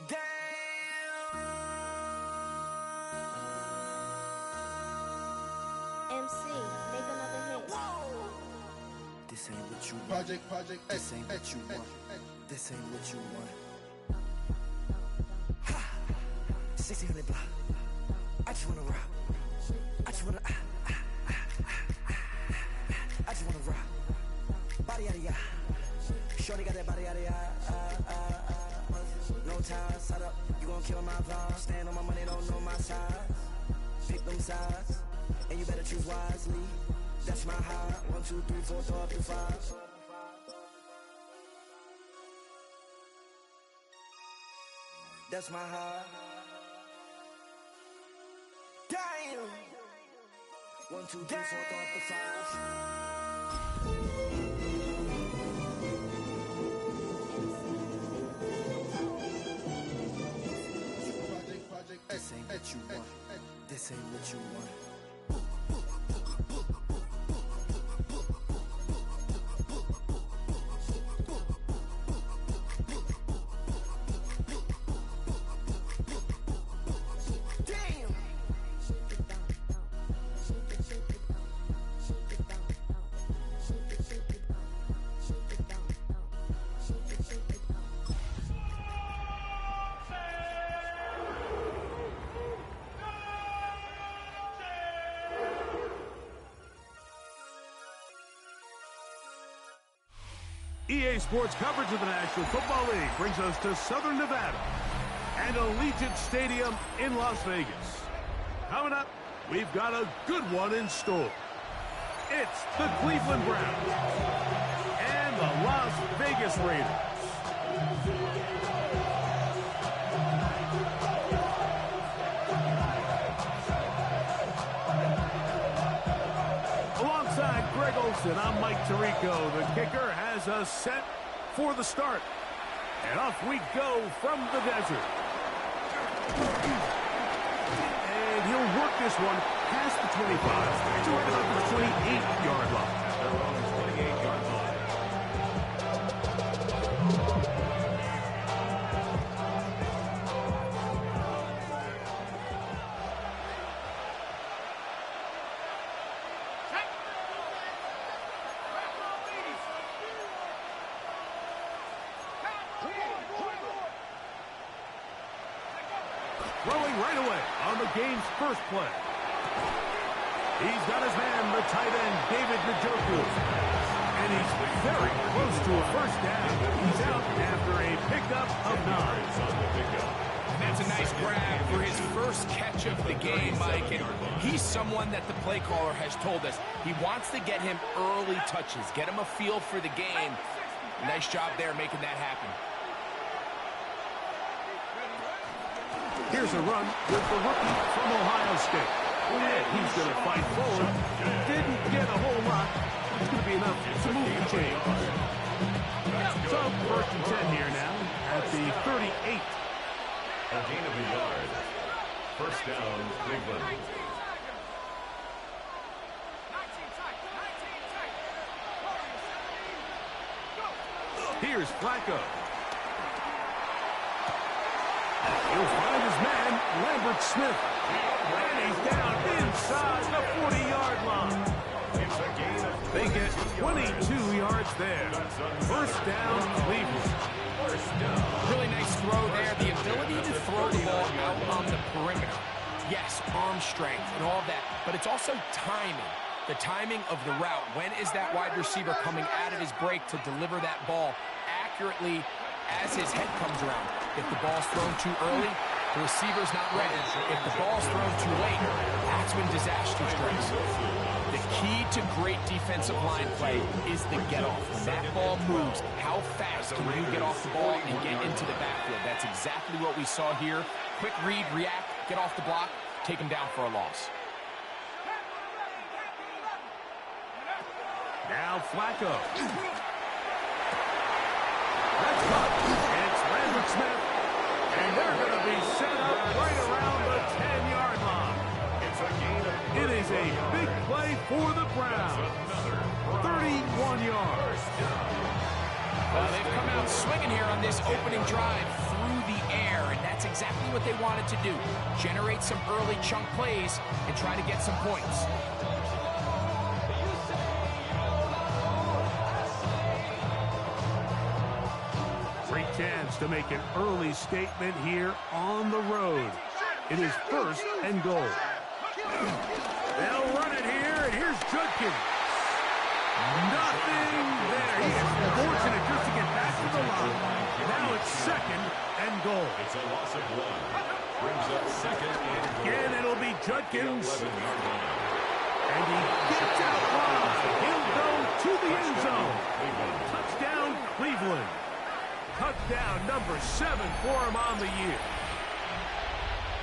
Damn. MC, make another hit. This ain't what you want. Project, This ain't what you want. This ain't what you want. Ha! 1600 block. I just wanna rock. I just wanna I just wanna rock. Body out of ya. Shorty got that body out of ya. No time, set up. You gon' kill my vibe. Stand on my money, don't know my size. Pick them sides, and you better choose wisely. That's my high. 1, 2, 3, 4, throw up to 5. That's my high. Damn. 1, 2, 3, 4, throw up to 5. This ain't what you want. This ain't what you want. EA Sports coverage of the National Football League brings us to Southern Nevada and Allegiant Stadium in Las Vegas. Coming up, we've got a good one in store. It's the Cleveland Browns and the Las Vegas Raiders. Alongside Greg Olson, I'm Mike Tirico. The kicker has us set for the start. And off we go from the desert. And he'll work this one past the 25 to right about the 28-yard line. 28-yard line. Throwing right away on the game's first play. He's got his man, the tight end, David Njoku. And he's very close to a first down. He's out after a pickup of 9. And that's a nice grab for his first catch of the game, Mike. And he's someone that the play caller has told us he wants to get him early touches, get him a feel for the game. Nice job there making that happen. Here's a run with the rookie from Ohio State. And he's going to fight forward. Didn't get a whole lot. It's going to be enough to move the chain. So, 1st and 10 here now at the 38. A gain of a yard. First down, Cleveland. Here's Flacco. He'll find his man, Lambert Smith. And he's down inside the 40-yard line. They get 22 yards there. First down, Cleveland. Really nice throw there. The ability to throw the ball out on the perimeter. Yes, arm strength and all that, but it's also timing. The timing of the route. When is that wide receiver coming out of his break to deliver that ball accurately as his head comes around? If the ball's thrown too early, the receiver's not ready. If the ball's thrown too late, that's when disaster strikes. The key to great defensive line play is the get-off. When that ball moves, how fast can you get off the ball and get into the backfield? That's exactly what we saw here. Quick read, react, get off the block, take him down for a loss. Now Flacco. That's caught. It's Lambert Smith. And they're going to be set for the Browns. 31 yards. Well, they've come out swinging here on this opening drive through the air, and that's exactly what they wanted to do. Generate some early chunk plays and try to get some points. Great chance to make an early statement here on the road. It is 1st and goal. They'll run it here, and here's Judkins. Nothing there. He is fortunate just to get back to the line. Now it's 2nd and goal. It's a loss of 1. Brings up 2nd and goal. Again, it'll be Judkins. 11-yard line. And he gets out wide. He'll go to the end zone. Touchdown, Cleveland. Touchdown number 7 for him on the year.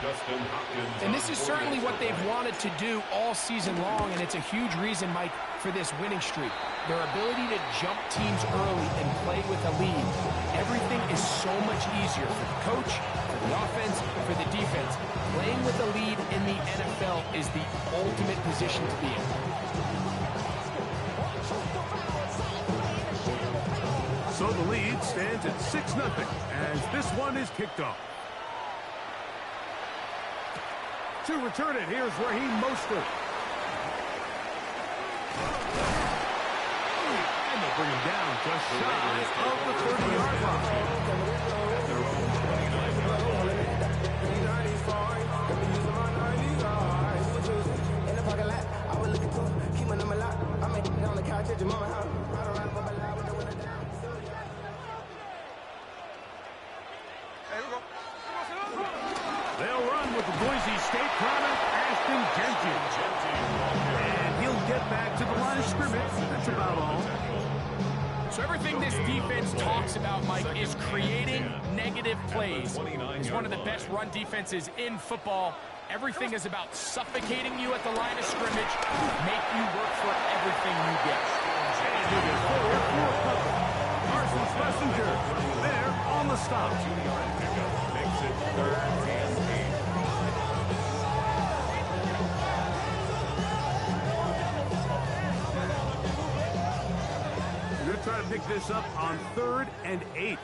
Justin Hopkins. And this is certainly what they've wanted to do all season long, and it's a huge reason, Mike, for this winning streak. Their ability to jump teams early and play with a lead. Everything is so much easier for the coach, for the offense, for the defense. Playing with a lead in the NFL is the ultimate position to be in. So the lead stands at 6-0 as this one is kicked off. To return it, here's Raheem Mostert. And they bring him down just shy of the 30-yard line. They'll run with the Boise State product, Ashton Jenkins. And he'll get back to the line of scrimmage. That's about all. So everything this defense talks about, Mike, is creating negative plays. It's one of the best run defenses in football. Everything is about suffocating you at the line of scrimmage, make you work for everything you get. And moving forward for a couple. Carson Schlesinger there on the stop. Makes it 3rd and 8. We're going to try to pick this up on 3rd and 8.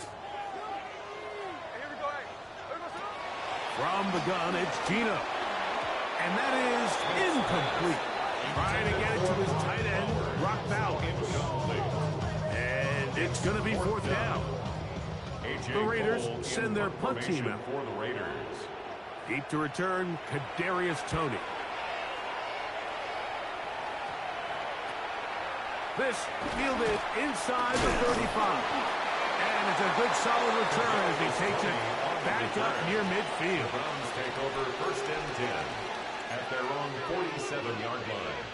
From the gun, it's Gino. And that is incomplete. Trying to get it to his tight end, Brock Bowers. And it's going to be 4th down. The Raiders send their punt team out. For the Raiders. Deep to return, Kadarius Toney. This fielded inside the 35. And it's a good solid return as he takes it back up near midfield. The Browns take over 1st and 10 at their own 47-yard line.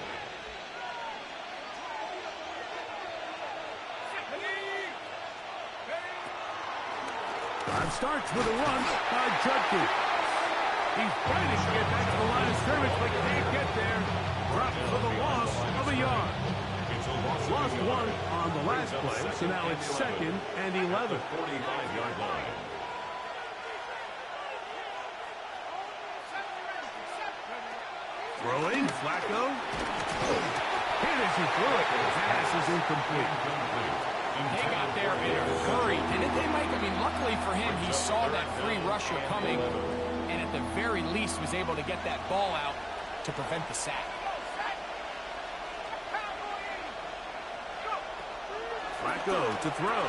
Drive starts with a run by Judkins. He's fighting to get back to the line of scrimmage, but can't get there. Dropped for the loss of a yard. Lost 1 on the last play, so now it's 2nd and 11. 45-yard line. Throwing, Flacco. Hit as he threw it. The pass is incomplete. They got there in a hurry, didn't they, Mike? I mean, luckily for him, he saw that free rusher coming, and at the very least was able to get that ball out to prevent the sack. Flacco to throw.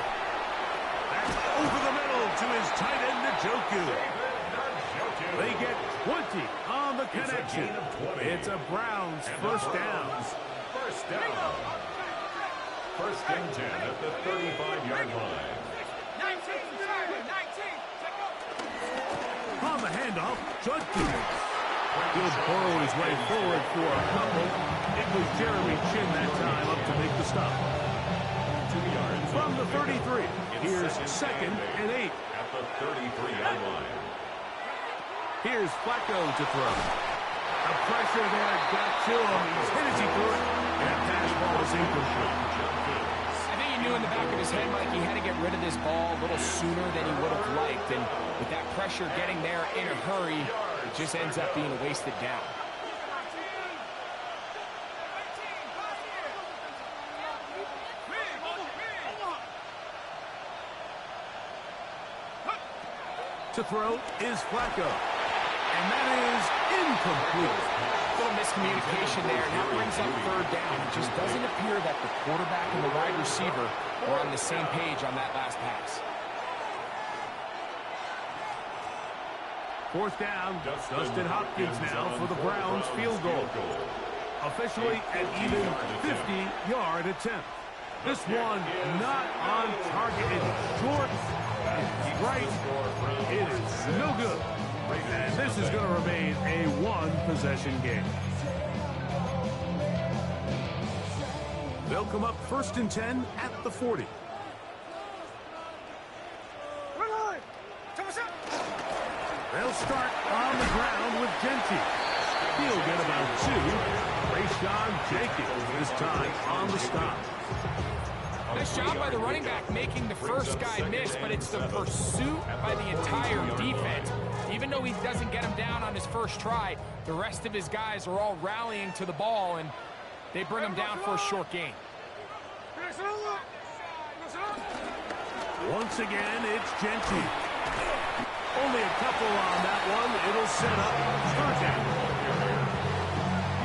That's over the middle to his tight end, Njoku. They get 20 on the connection. It's a Browns 1st down. 1st down. 1st and 10 at the 35-yard line. On the handoff, Judkins. He'll burrow his way forward for a couple. It was Jeremy Chin that time up to make the stop. 2 yards. From the 33, here's 2nd and 8. At the 33-yard line. Here's Flacco to throw. The pressure there got to him. He's hit as he threw it. And that pass ball is incomplete. I think he knew in the back of his head, Mike, he had to get rid of this ball a little sooner than he would have liked. And with that pressure getting there in a hurry, it just ends up being a wasted down. To throw is Flacco. And that is incomplete. A little miscommunication there, and that brings up third down. It just doesn't appear that the quarterback and the wide receiver were on the same page on that last pass. Fourth down, Dustin Hopkins now for the Browns field goal. Officially an even 50-yard attempt. This one not on target. It's short. It's right. It is no good. And this is going to remain a one-possession game. They'll come up 1st and 10 at the 40. They'll start on the ground with Genty. He'll get about 2. Rayshawn Jenkins this time on the stop. Nice job by the running back making the first guy miss, but it's the pursuit by the entire defense. Even though he doesn't get him down on his first try, the rest of his guys are all rallying to the ball, and they bring him down for a short gain. Once again, it's Genty. Only a couple on that one. It'll set up third down.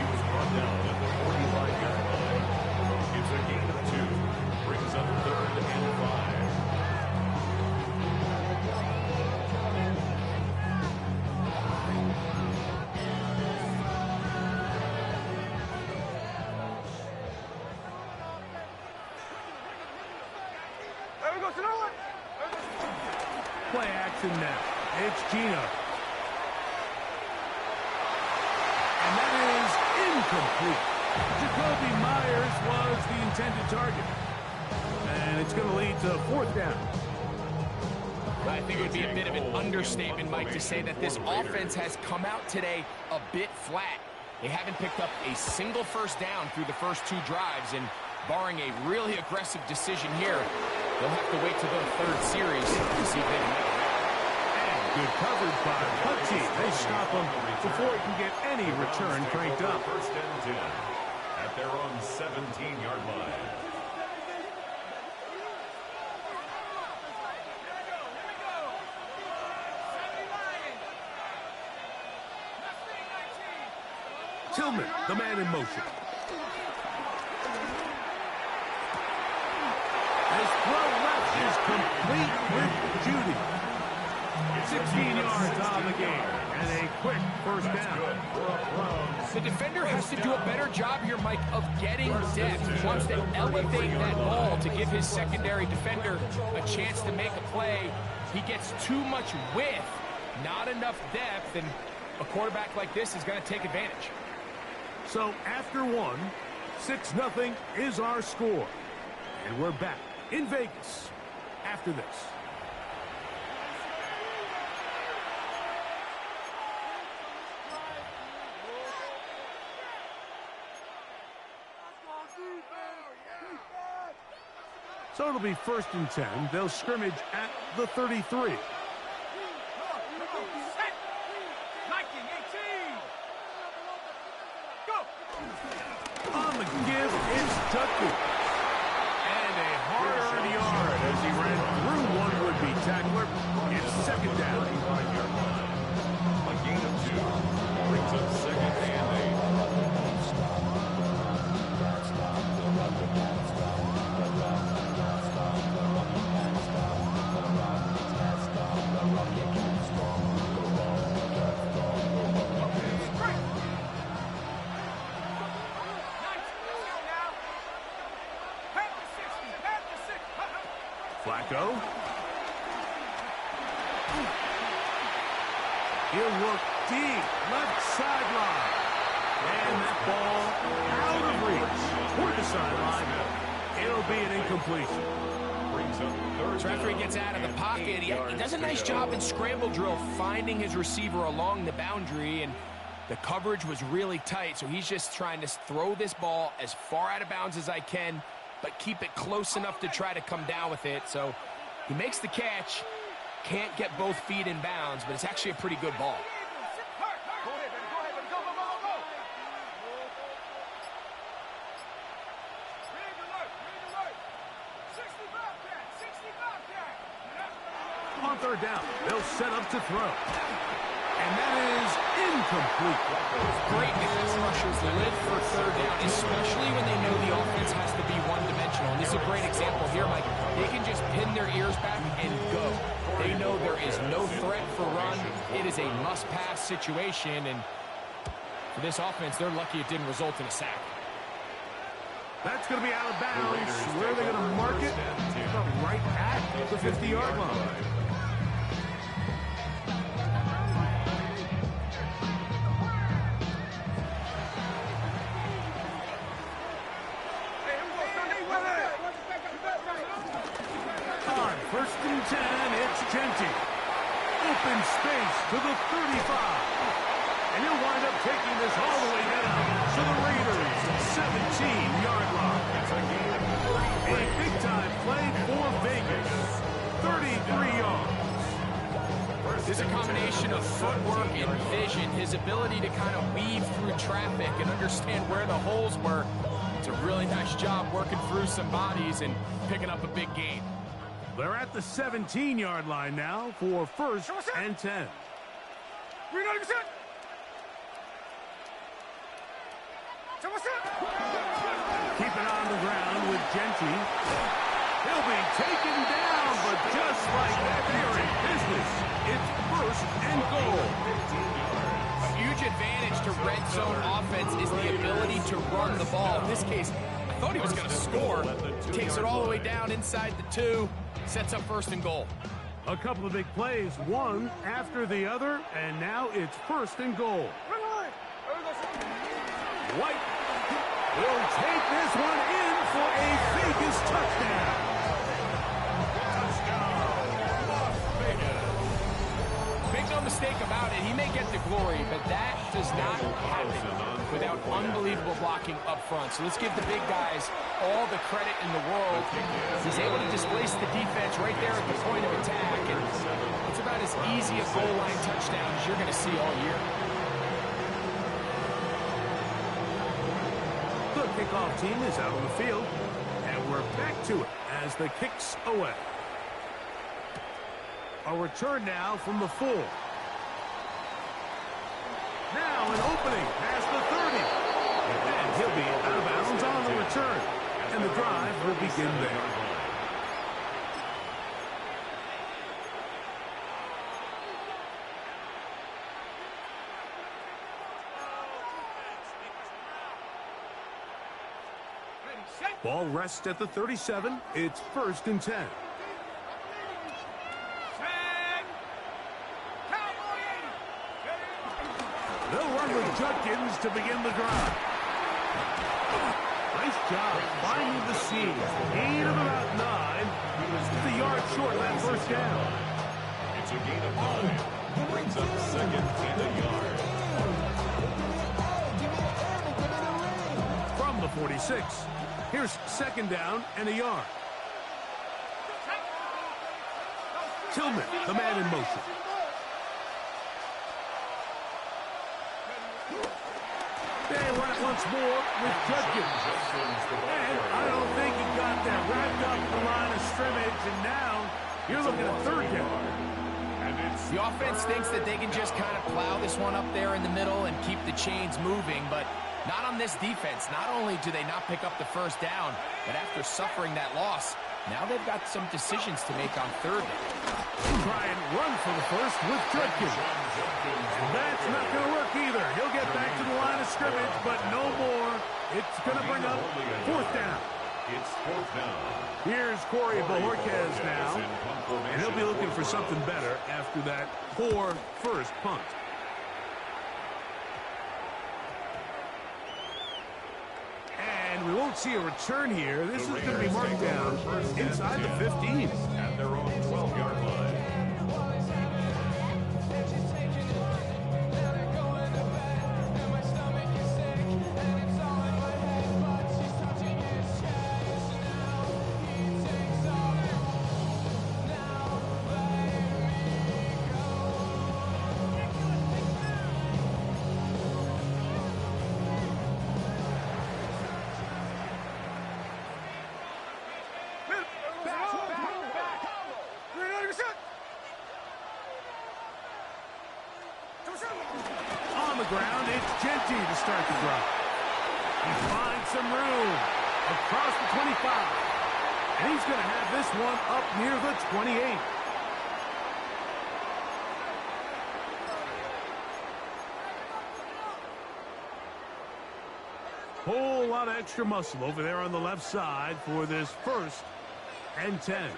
He was brought down at the 45-yard line. It's a gain of 2. Brings up 3rd and 5. Play action now. It's Gino. And that is incomplete. Jacoby Myers was the intended target. And it's going to lead to 4th down. I think it would be a bit of an understatement, Mike, to say that this offense has come out today a bit flat. They haven't picked up a single first down through the first 2 drives, and barring a really aggressive decision here, they'll have to wait till the 3rd series to see if they can make it. And good coverage by Hutchie. They stop him before he can get any return cranked up. 1st and 10 at their own 17-yard line. Tillman, the man in motion. His throw left is complete with Judy. 16 yards on the game, and a quick first down. The defender has to do a better job here, Mike, of getting depth. He wants to elevate that ball to give his secondary defender a chance to make a play. He gets too much width, not enough depth, and a quarterback like this is going to take advantage. So after 1, 6-0 is our score. And we're back in Vegas after this. So it'll be 1st and 10. They'll scrimmage at the 33. On the give is Tucker. And a hard-earned yard as he ran through one would-be tackler. It's 2nd down. A gain of 2 brings up 2nd and 8. Flacco. He'll look deep, left sideline. And that ball out of reach toward the sideline. It'll be an incompletion. After he gets out of the pocket, he does a nice job in scramble drill finding his receiver along the boundary, and the coverage was really tight, so he's just trying to throw this ball as far out of bounds as I can, but keep it close enough to try to come down with it. So he makes the catch, can't get both feet in bounds, but it's actually a pretty good ball. On on third down. They'll set up to throw. And that is incomplete. Great pass rushers live for third down, especially when they know the offense has to be one-dimensional. And this is a great example here, Mike. They can just pin their ears back and go. They know there is no threat for run. It is a must-pass situation, and for this offense, they're lucky it didn't result in a sack. That's going to be out of bounds. Where are they going to mark it? Right at the 50-yard line. On 1st and 10, it's Genty. Open space to the 35. And he'll wind up taking this all the way down to the Raiders' 17-yard line. A big-time play for Vegas. 33 yards. There's a combination of footwork and vision, his ability to kind of weave through traffic and understand where the holes were. It's a really nice job working through some bodies and picking up a big gain. They're at the 17-yard line now for 1st and 10. Keep it on the ground with Genty. He'll be taken down, but just like that, they're in business. It's 1st and goal. A huge advantage to red zone offense is the ability to run the ball. In this case, I thought he was going to score. Takes it all the way down inside the 2, sets up 1st and goal. A couple of big plays, one after the other, and now it's 1st and goal. White will take this one in for a Vegas touchdown. Make no mistake about it, he may get the glory, but that does not happen without unbelievable blocking up front. So let's give the big guys all the credit in the world. He's able to displace the defense right there at the point of attack, and it's about as easy a goal line touchdown as you're going to see all year. The kickoff team is out on the field, and we're back to it as the kick's away. A return now from the 4. Now an opening past the 30. And he'll be out of bounds on the return. And the drive will begin there. Ball rests at the 37. It's 1st and 10. They'll run with Judkins to begin the drive. Nice job finding the seam. Gain of about 9. Just a yard short of that 1st down. It's a gain of 9. Brings up 2nd and a yard. From the 46, here's 2nd down and a yard. Tillman, the man in motion. They run it once more with Judkins. And I don't think he got that wrapped up in the line of scrimmage, and now you're looking at 3rd down. The offense thinks that they can just kind of plow this one up there in the middle and keep the chains moving, but not on this defense. Not only do they not pick up the 1st down, but after suffering that loss, now they've got some decisions to make on 3rd down. Try and run for the 1st with Judkins. That's not going to work either. He'll get back to the line of scrimmage, but no more. It's going to bring up 4th down. It's 4th down. Here's Corey Bojorquez now, and he'll be looking for something better after that poor 1st punt. And we won't see a return here. This is going to be marked down inside the 15. At their own 12-yard line. On the ground, it's Genty to start the drive. He finds some room across the 25. And he's going to have this one up near the 28. Whole lot of extra muscle over there on the left side for this 1st and 10.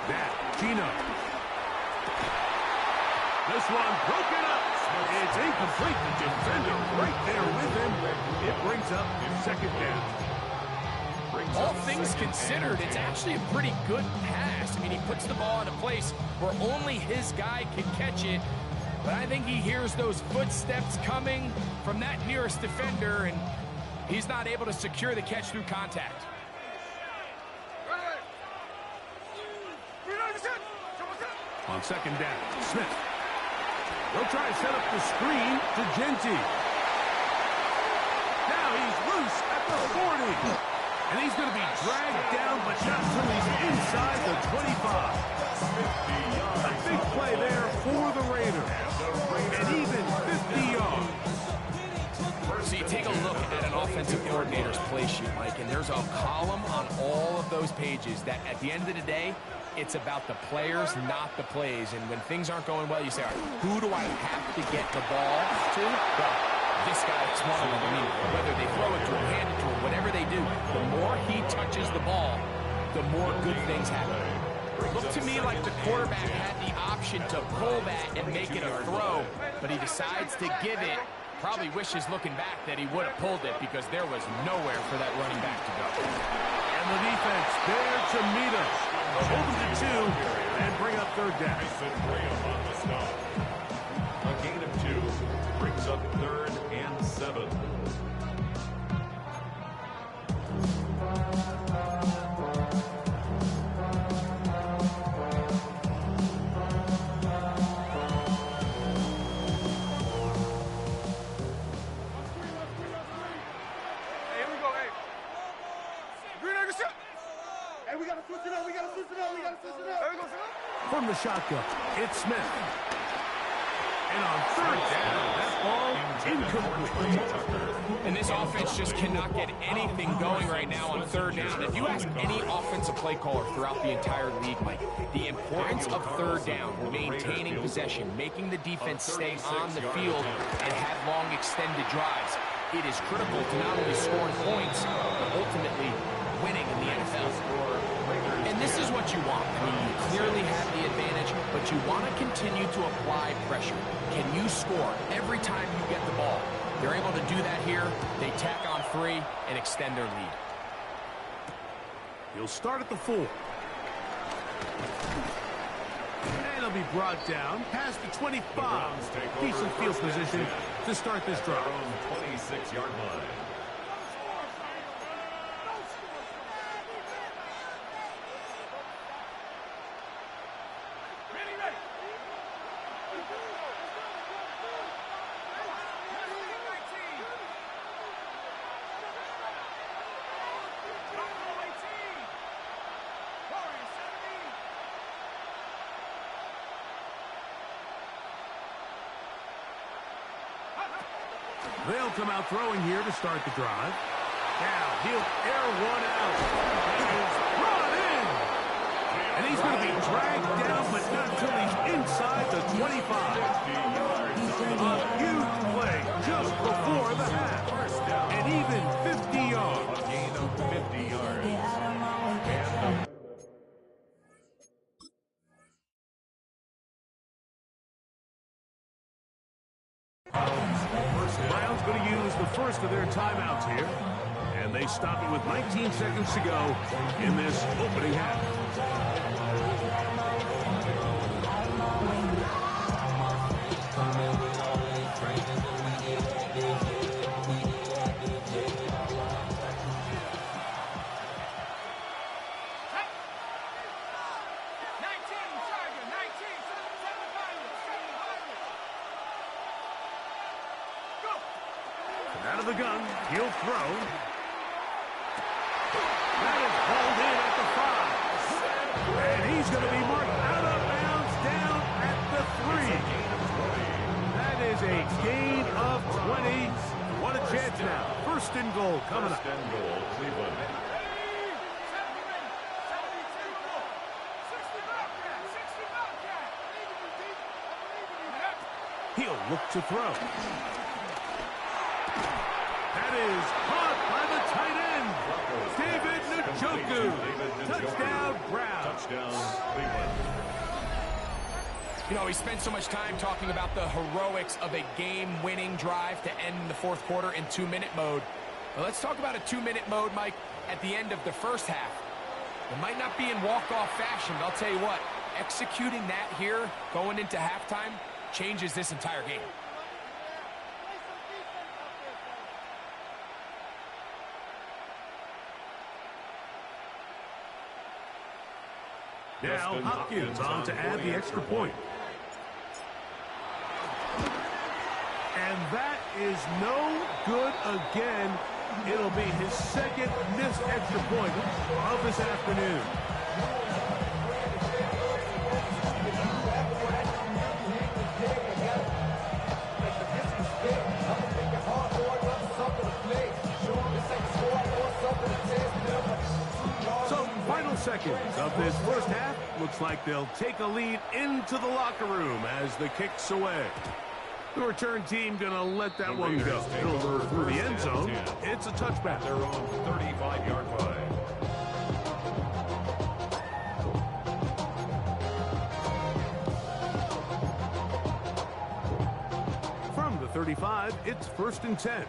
That, Gino. This one broken up. It's incomplete. The defender right there with him. It brings up 2nd down. All things considered, it's actually a pretty good pass. I mean, he puts the ball in a place where only his guy can catch it. But I think he hears those footsteps coming from that nearest defender, and he's not able to secure the catch through contact. On 2nd down, Smith. They'll try to set up the screen to Genty. Now he's loose at the 40. And he's going to be dragged down, but not until he's inside the 25. A big play there for the Raiders. And even 50 yards. So you take a look at an offensive coordinator's play sheet, Mike, and there's a column on all of those pages that at the end of the day, it's about the players, not the plays. And when things aren't going well, you say, all right, who do I have to get the ball to? Well, this guy is one of them. I mean, whether they throw it to him, hand it to him, whatever they do, the more he touches the ball, the more good things happen. Looked to me like the quarterback had the option to pull that and make it a throw, but he decides to give it. Probably wishes looking back that he would have pulled it because there was nowhere for that running back to go. And the defense there to meet us. Over to 2 and bring up 3rd down. A gain of 2 brings up 3rd and 7. From the shotgun, it's Smith. And on 3rd down, that ball incomplete. And this offense just cannot get anything going right now on 3rd down. If you ask any offensive play caller throughout the entire league, Mike, the importance of 3rd down, maintaining possession, making the defense stay on the field and have long extended drives, it is critical to not only scoring points, but ultimately winning in the NFL. And this is what you want. I mean, you clearly have the advantage, but you want to continue to apply pressure. Can you score every time you get the ball? They're able to do that here. They tack on 3 and extend their lead. He'll start at the 4. And he'll be brought down past the 25. Decent field position to start this drive. 26-yard line. They'll come out throwing here to start the drive. Now he'll air one out. He is brought in. And he's going to be dragged down, but not until he's inside the 25. A huge play just before the half. And even 50 yards. A gain of 50 yards. And Browns going to use the first of their timeouts here. And they stop it with 19 seconds to go in this opening half. Out of the gun, he'll throw. That is hauled in at the 5. And he's going to be marked out of bounds down at the First and goal coming up. First and goal, Cleveland. He'll look to throw. That is caught by the tight end, David Njoku. Touchdown, Browns. Touchdown, Cleveland. You know, he spent so much time talking about the heroics of a game-winning drive to end the fourth quarter in 2-minute mode. Well, let's talk about a 2-minute mode, Mike, at the end of the first half. It might not be in walk-off fashion, but I'll tell you what, executing that here, going into halftime, changes this entire game. Now Hopkins on to add the extra point. And that is no good again. It'll be his second missed extra point of this afternoon. So, final seconds of this first half. Looks like they'll take a lead into the locker room as the kick's away. The return team going to let that one go. It'll go through the end zone. It's a touchback. Their own 35-yard line. From the 35, it's 1st and 10.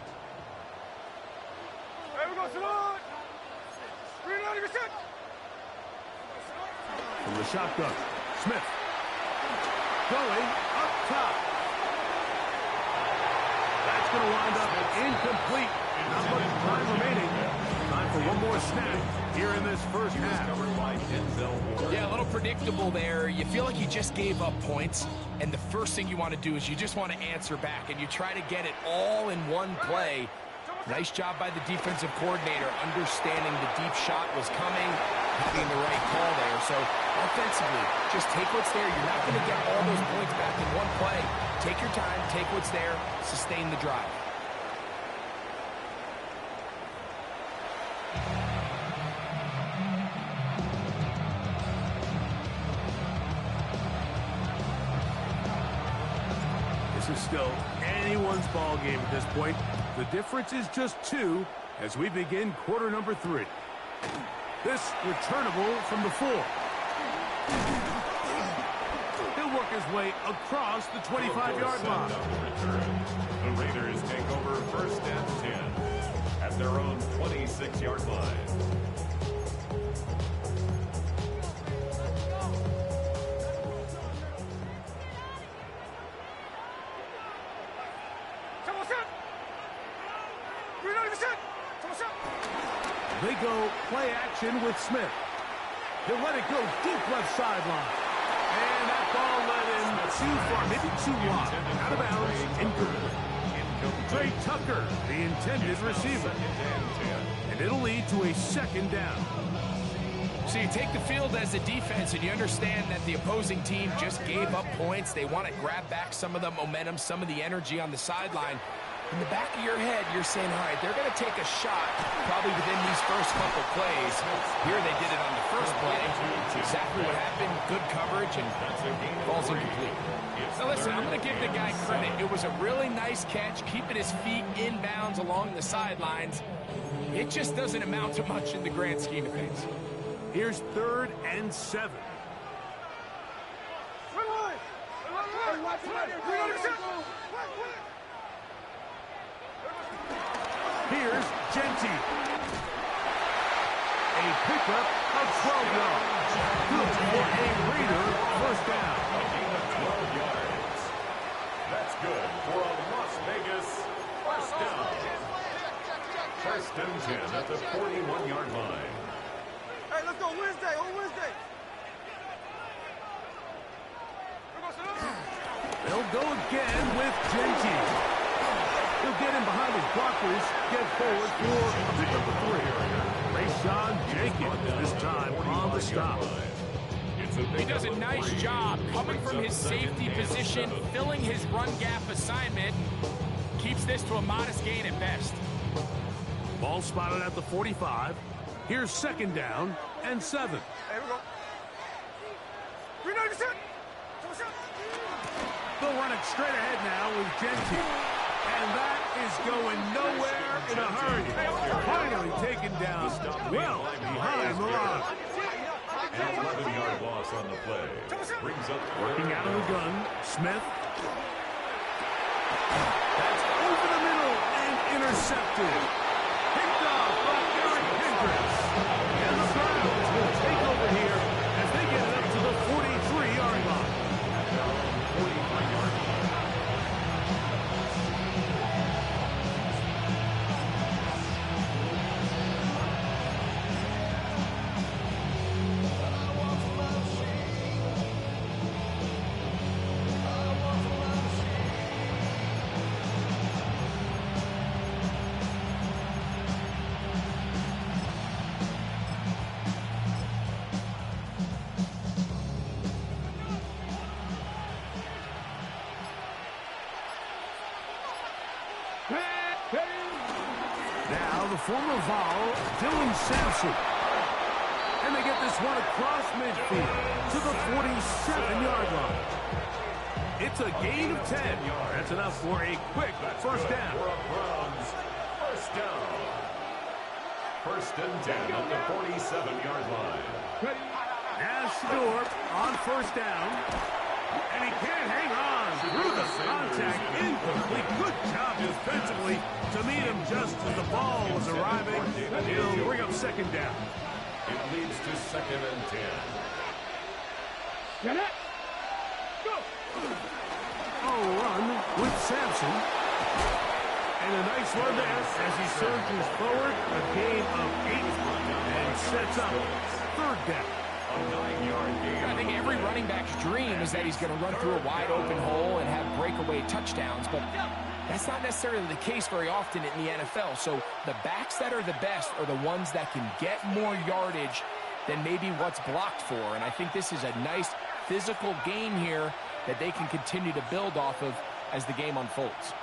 From the shotgun, Smith. Going up top. That's going to wind up incomplete. Not much time remaining. Time for one more snap here in this first half. Yeah, a little predictable there. You feel like you just gave up points, and the first thing you want to do is you just want to answer back, and you try to get it all in one play. Nice job by the defensive coordinator, understanding the deep shot was coming, making the right call there. So offensively, just take what's there. You're not going to get all those points back in one play. Take your time, take what's there, sustain the drive. This is still anyone's ball game at this point. The difference is just 2 as we begin quarter number 3. This returnable from the 4. He'll work his way across the 25-yard line. The Raiders take over 1st and 10 at their own 26-yard line. They go play action with Smith. He'll let it go deep left sideline. And that ball led him too far, maybe too long. Out of bounds, incomplete. Trey Tucker, the intended receiver. And it'll lead to a 2nd down. So you take the field as a defense, and you understand that the opposing team just gave up points. They want to grab back some of the momentum, some of the energy on the sideline. In the back of your head, you're saying, all right, they're going to take a shot probably within these first couple plays. Here they did it on the first play. It's exactly what happened. Good coverage, and ball's incomplete. Now listen, I'm going to give the guy credit. It was a really nice catch, keeping his feet inbounds along the sidelines. It just doesn't amount to much in the grand scheme of things. Here's 3rd and 7. Here's Genty. A pickup of 12 yards. Good for a Raider 1st down. A gain of 12 yards. That's good for a Las Vegas 1st down. 1st and 10 at the 41-yard line. Hey, let's go Wednesday, on Wednesday. They'll go again with Genty. He'll get in behind his blockers, get forward for a pickup of 3. Rayshawn Jenkins this time on the stop. He does a nice job coming from his safety position, filling his run gap assignment. Keeps this to a modest gain at best. Ball spotted at the 45. Here's second down and 7. Hey, here we go. Reload your shot. They'll run it straight ahead now with Genty. And that is going nowhere in a hurry. Finally taken down well behind the line. An 11-yard loss on the play. Brings up Working out of the gun, Smith. That's over the middle and intercepted. Picked off by Eric Hendricks. And the Browns will take over here as they get it up to the 43-yard line. 45-yard line. Now the former Vol, Dylan Sampson. And they get this one across midfield to the 47-yard line. It's a gain of 10. That's enough for a quick first down. Browns, first down. First and 10 at the 47-yard line. Now Shador on first down. And he can't hang on through the contact. Incomplete. Good job defensively to meet him just as the ball was arriving. He'll bring up second down. It leads to second and 10. Get it. Go. Oh, run with Sampson. And a nice run there as he surges forward. A gain of 8 and sets up third down. A 9-yard gain. I think every running back's dream is that he's going to run through a wide open hole and have breakaway touchdowns, but that's not necessarily the case very often in the NFL. So the backs that are the best are the ones that can get more yardage than maybe what's blocked for. And I think this is a nice physical game here that they can continue to build off of as the game unfolds.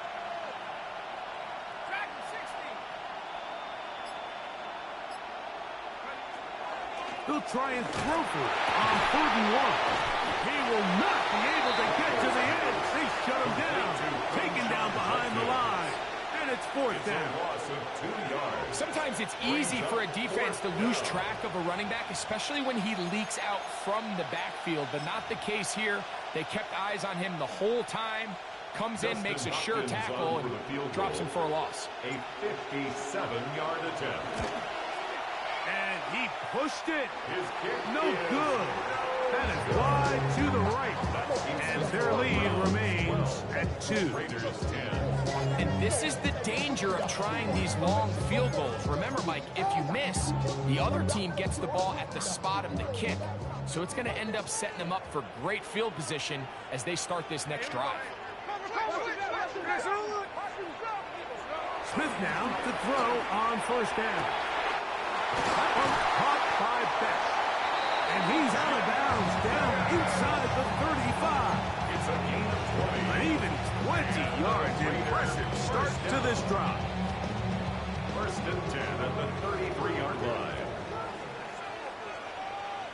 He'll try and throw for it on 3rd and 1. He will not be able to get to the edge. They shut him down. Taken down behind the line. And it's 4th down. Loss of 2 yards. Sometimes it's easy for a defense to lose track of a running back, especially when he leaks out from the backfield, but not the case here. They kept eyes on him the whole time. Comes in, makes a sure tackle, and drops him for a loss. A 57-yard attempt. And he pushed it. His kick No is good. That is wide to the right. And their lead remains at 2. Raiders 10. And this is the danger of trying these long field goals. Remember, Mike, if you miss, the other team gets the ball at the spot of the kick. So it's going to end up setting them up for great field position as they start this next drive. Smith now to throw on 1st down. That one caught by Beck. And he's out of bounds down inside the 35. It's a gain of 20. An even 20 yards. Impressive start to this drive. First and 10 at the 33-yard line.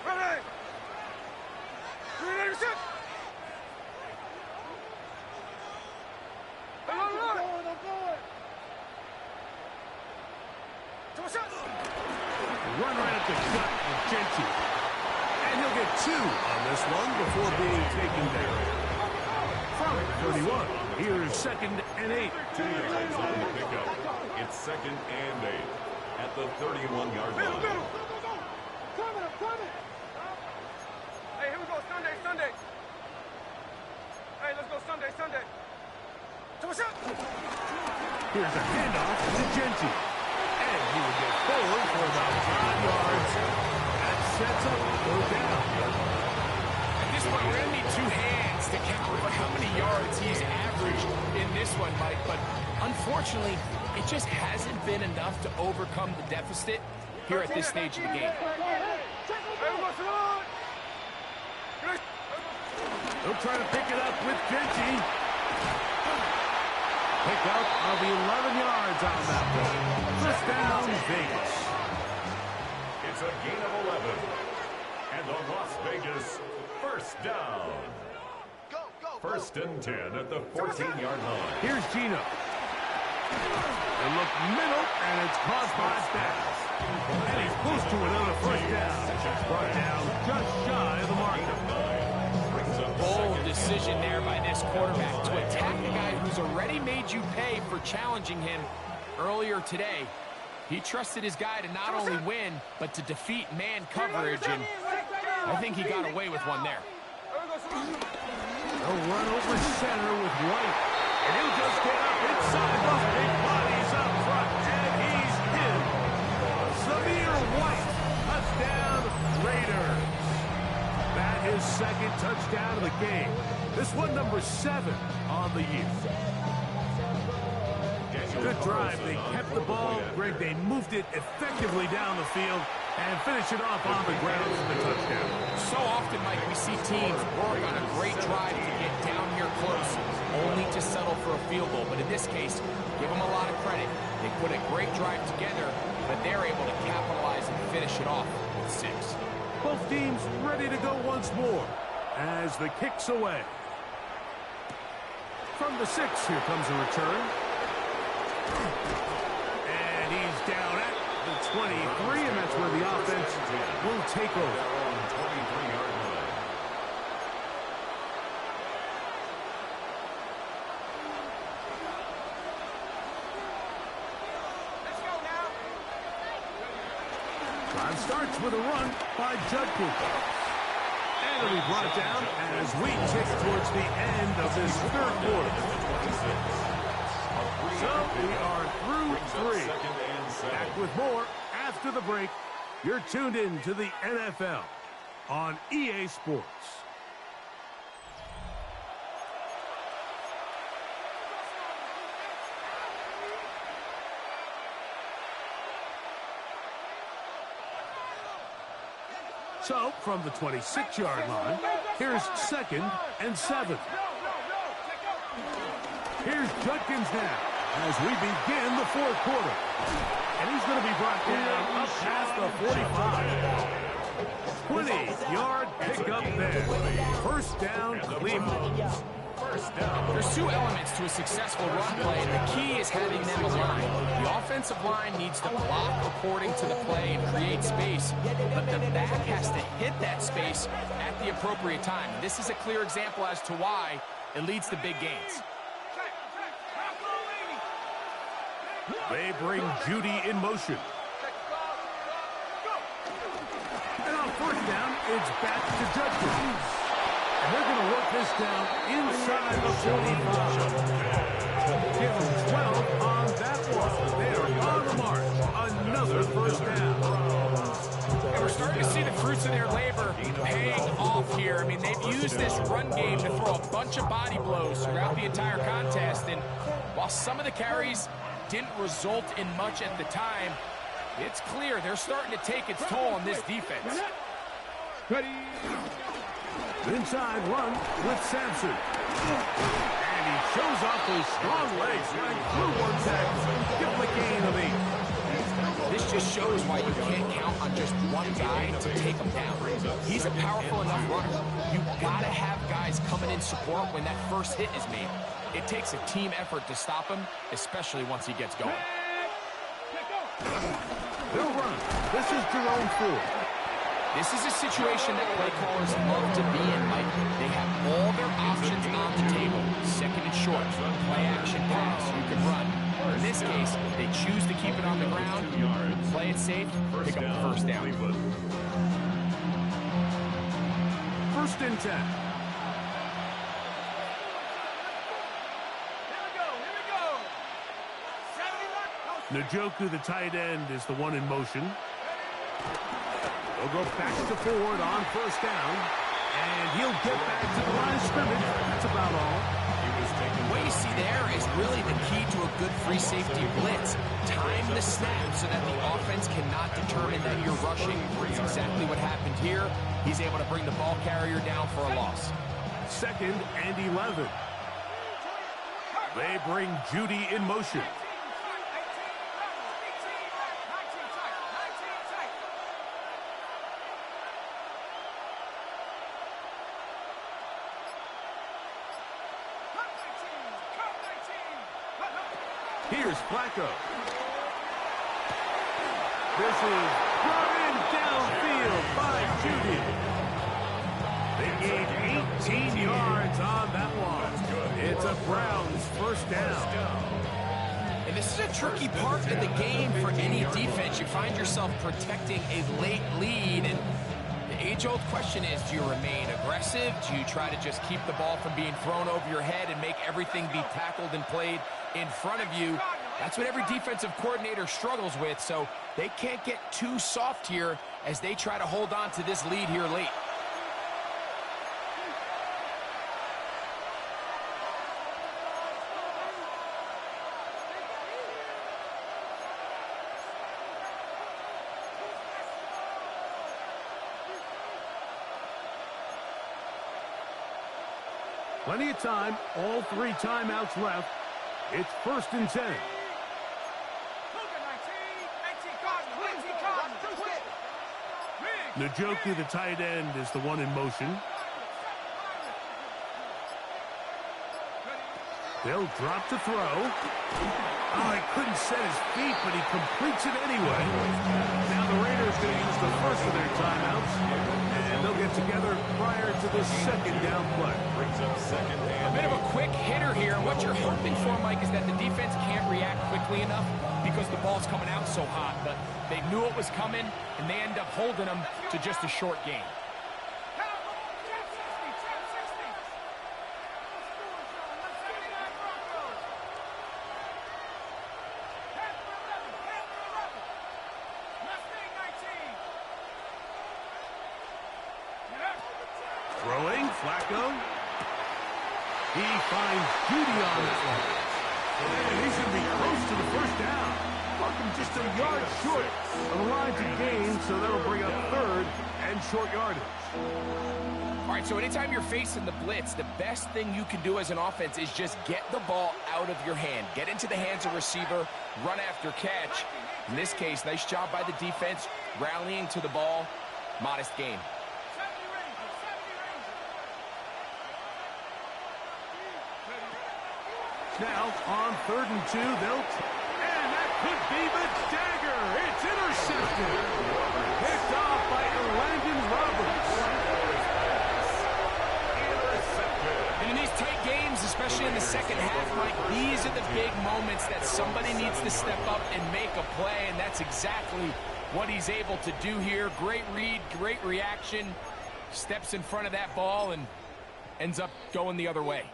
Ready. Ready to shoot. Run right at the gut of Genty. And he'll get 2 on this one before being taken down. From 31, here is 2nd and 8. 2 yards on the pickup. It's 2nd and 8 at the 31-yard line. Hey, here we go. Sunday. Hey, let's go Sunday. Here's a handoff to Genty. And he will get forward for about 5 yards. That sets up 4th down. At this point, we're going to need 2 hands to count for how many yards he's averaged in this one, Mike. But unfortunately, it just hasn't been enough to overcome the deficit here at this stage of the game. They'll try to pick it up with Genty. Picked pickup of 11 yards on that one. First down, Vegas. It's a gain of 11. And the Las Vegas first down. First and 10 at the 14-yard line. Here's Gino. They look middle, and it's caught by Bass. And he's close to another first down. Brought down just shy of the marker. Bold decision there by this quarterback to attack a guy who's already made you pay for challenging him earlier today. He trusted his guy to not only win, but to defeat man coverage, and I think he got away with one there. They'll run over center with White. And he'll just get up inside those big bodies up front. And he's in. Samir White. Touchdown, Raiders. That is second touchdown of the game. This one number 7 on the year. Good drive. They kept the ball. Greg, they moved it effectively down the field and finish it off on the ground for the touchdown. So often, Mike, we see teams work on a great drive to get down here close, only to settle for a field goal. But in this case, give them a lot of credit. They put a great drive together, but they're able to capitalize and finish it off with 6. Both teams ready to go once more as the kick's away. From the 6, here comes a return. And he's down at the 23, and that's where the offense will take over. 23-yard line. Let's go now. Drive starts with a run by Judkins. And it'll be brought down as we tick towards the end of this third quarter. So we are through 3. Back with more after the break. You're tuned in to the NFL on EA Sports. So, from the 26-yard line, here's 2nd and 7. Here's Judkins now as we begin the fourth quarter. And he's going to be brought down up past the 45. 20-yard pickup there. First down, Cleveland. There's 2 elements to a successful run play, and the key is having them aligned. The offensive line needs to block according to the play and create space, but the back has to hit that space at the appropriate time. This is a clear example as to why it leads to big gains. They bring Judy in motion. And on first down, it's back to Judkins. And they're going to work this down inside the 45. Give them 12 on that one. They are on the march. Another first down. And we're starting to see the fruits of their labor paying off here. I mean, they've used this run game to throw a bunch of body blows throughout the entire contest. And while some of the carries didn't result in much at the time, it's clear they're starting to take its toll on this defense. Ready. Inside run with Sampson. And he shows off those strong legs right through one tackle. Give him a gain of 8. This just shows why you can't count on just one guy to take him down. He's a powerful enough runner. You've got to have guys coming in support when that first hit is made. It takes a team effort to stop him, especially once he gets going. They'll run. This is Jerome Ford. This is a situation that play callers love to be in, Mike. They have all their options on the table. Second and short, play action pass, you can run. In this case, they choose to keep it on the ground, play it safe, pick up the first down. First and 10. Njoku, the tight end, is the one in motion. They'll go back to Ford on first down, and he'll get back to the line of scrimmage. That's about all. What you see there is really the key to a good free safety blitz. Time the snap so that the offense cannot determine that you're rushing. It's exactly what happened here. He's able to bring the ball carrier down for a loss. 2nd and 11. They bring Judy in motion. Here's Flacco. This is brought in downfield by Judy. They gained 18 yards on that one. It's a Browns first down. And this is a tricky part of the game for any defense. You find yourself protecting a late lead, and the age-old question is, do you remain aggressive? Do you try to just keep the ball from being thrown over your head and make everything be tackled and played in front of you? That's what every defensive coordinator struggles with, so they can't get too soft here as they try to hold on to this lead here late. Plenty of time, all 3 timeouts left. It's 1st and 10. Njoku, the tight end, is the one in motion. They'll drop to throw. Oh, he couldn't set his feet, but he completes it anyway. Now the Raiders going to use the first of their timeouts, and they'll get together prior to the 2nd down play. Brings up 2nd and A bit of a quick hitter here. What you're hoping for, Mike, is that the defense can't react quickly enough because the ball's coming out so hot. But they knew it was coming, and they end up holding them to just a short game. Throwing, Flacco. He finds Judy on that one. And he's going to be close to the first down. Fucking just a yard short of the line to gain, so that'll bring up 3rd and short yardage. All right, so anytime you're facing the blitz, the best thing you can do as an offense is just get the ball out of your hand. Get into the hands of receiver, run after catch. In this case, nice job by the defense, rallying to the ball. Modest gain. Now, on 3rd and 2, and that could be the dagger. It's intercepted. Picked off by Landon Roberts. And in these tight games, especially in the second half, Mike, these are the big moments that somebody needs to step up and make a play, and that's exactly what he's able to do here. Great read, great reaction, steps in front of that ball and ends up going the other way.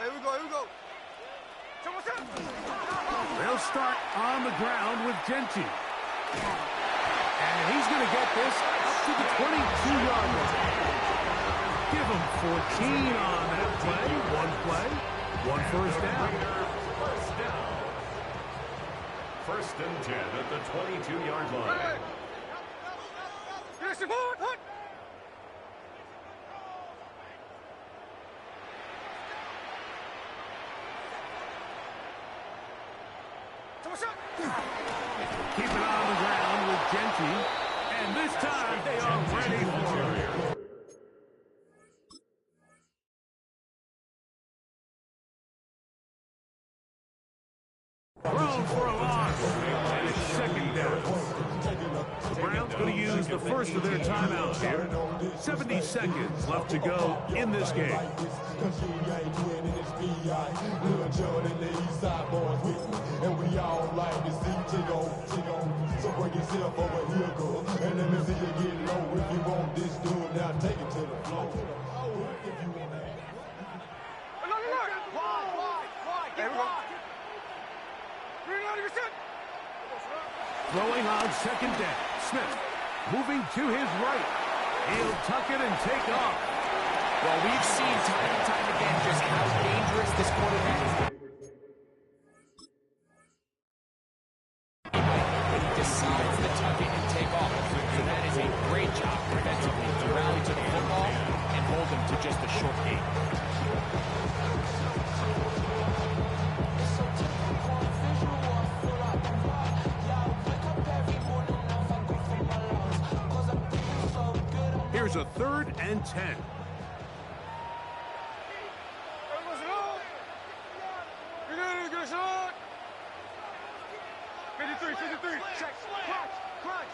Here we go. They'll start on the ground with Genty. And he's going to get this up to the 22-yard line. Give him 14 on that play. One first down. First down. 1st and 10 at the 22-yard line. Hut. Keep it on the ground with Genty. And this time they are ready for it. Thrown for a loss. And it's 2nd down. The Browns going to use the first of their timeouts here. 70 seconds left to go in this game. And we all like to see Chigo. So bring yourself over here, girl. And let me see you get low. If you want this dude, now take it to the floor. If you want that. Wide. Here we go. Bring out of your set. Throwing on 2nd down. Smith moving to his right. He'll tuck it and take off. Well, we've seen time and time again just how dangerous this quarterback is. But he decides to tuck it and take off. So that is a great job defensively to rally to the football Here's a 3rd and 10. Good shot. 53, 53. Check. Crunch.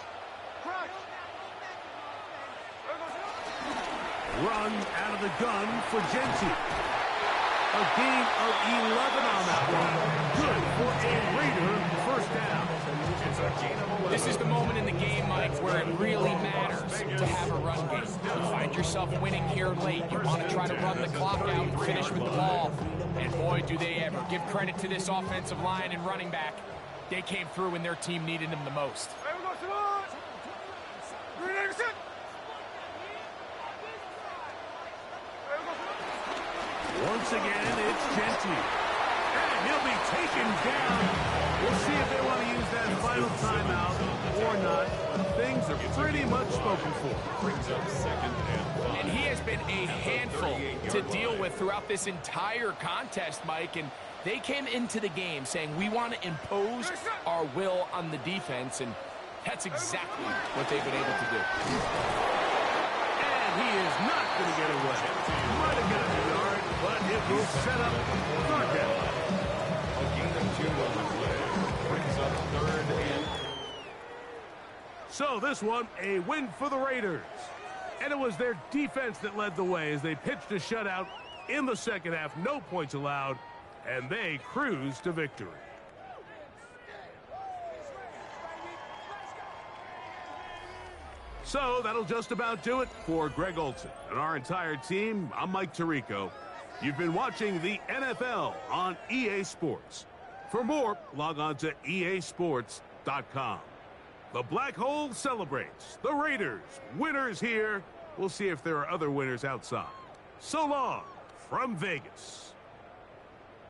Run out of the gun for Genti. A gain of 11 on that one. Good for a Raider first down. It's a gain of 11. This is the moment in the game, Mike, where it really matters to have a run game. You find yourself winning here late. You want to try to run the clock out and finish with the ball. And boy, do they ever. Give credit to this offensive line and running back. They came through when their team needed them the most. Hey, we go, Simone. Green Anderson. Once again, it's Genti. And he'll be taken down. We'll see if they want to use that final timeout or not. Things are pretty much spoken for. Brings up 2nd and 5. And he has been a handful to deal with throughout this entire contest, Mike. And they came into the game saying, we want to impose our will on the defense. And that's exactly what they've been able to do. And he is not going to get away. Might have got a yard, but it will set up 3rd down. A gain of 2 on the play. Brings up 3rd and... So this one, a win for the Raiders. And it was their defense that led the way as they pitched a shutout in the second half. No points allowed, and they cruised to victory. So that'll just about do it for Greg Olson and our entire team. I'm Mike Tirico. You've been watching the NFL on EA Sports. For more, log on to easports.com. The Black Hole celebrates. The Raiders, winners here. We'll see if there are other winners outside. So long from Vegas.